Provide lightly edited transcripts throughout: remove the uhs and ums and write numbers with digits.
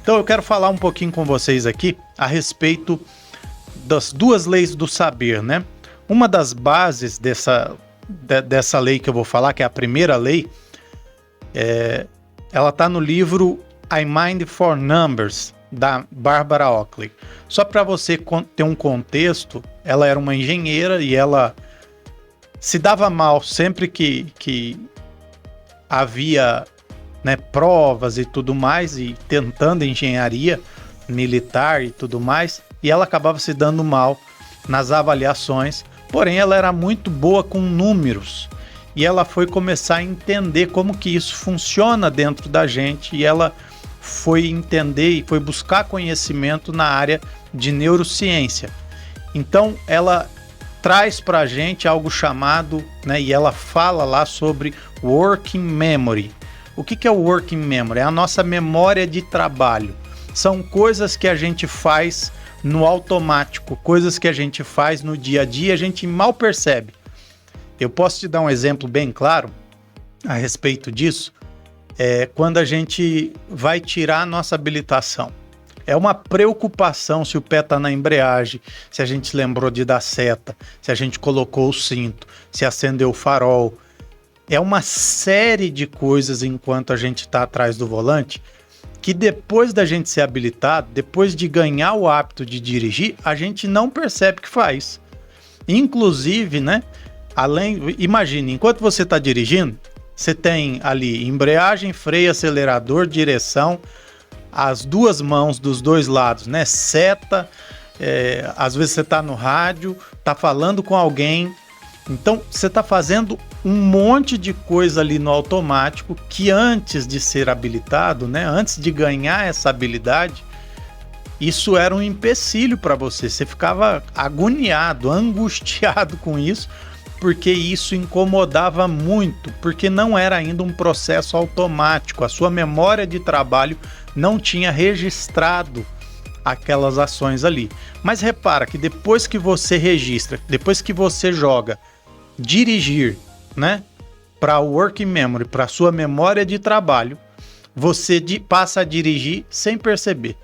Então eu quero falar um pouquinho com vocês aqui a respeito das duas leis do saber, né? Uma das bases dessa lei que eu vou falar, que é a primeira lei, ela está no livro I Mind for Numbers, da Barbara Oakley. Só para você ter um contexto, ela era uma engenheira e ela se dava mal sempre que havia, né, provas e tudo mais, e tentando engenharia militar e tudo mais, e ela acabava se dando mal nas avaliações, porém ela era muito boa com números, e ela foi começar a entender como que isso funciona dentro da gente, e ela foi entender e foi buscar conhecimento na área de neurociência. Então ela traz para a gente algo chamado, né, e ela fala lá sobre working memory. O que é o working memory? É a nossa memória de trabalho. São coisas que a gente faz no automático, coisas que a gente faz no dia a dia, a gente mal percebe. Eu posso te dar um exemplo bem claro a respeito disso. Quando a gente vai tirar a nossa habilitação. É uma preocupação se o pé está na embreagem, se a gente lembrou de dar seta, se a gente colocou o cinto, se acendeu o farol. É uma série de coisas enquanto a gente está atrás do volante que depois da gente ser habilitado, depois de ganhar o hábito de dirigir, a gente não percebe que faz. Inclusive, né? Imagine, enquanto você está dirigindo, você tem ali embreagem, freio, acelerador, direção, as duas mãos dos dois lados, né? Seta, às vezes você está no rádio, está falando com alguém. Então você está fazendo um monte de coisa ali no automático que antes de ser habilitado, né? Antes de ganhar essa habilidade, isso era um empecilho para você. Você ficava agoniado, angustiado com isso, porque isso incomodava muito, porque não era ainda um processo automático, a sua memória de trabalho não tinha registrado aquelas ações ali. Mas repara que depois que você registra, depois que você joga dirigir, né, para o working memory, para a sua memória de trabalho, você passa a dirigir sem perceber.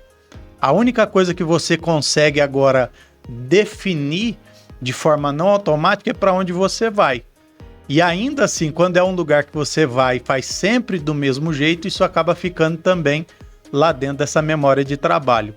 A única coisa que você consegue agora definir de forma não automática é para onde você vai. E ainda assim, quando é um lugar que você vai e faz sempre do mesmo jeito, isso acaba ficando também lá dentro dessa memória de trabalho.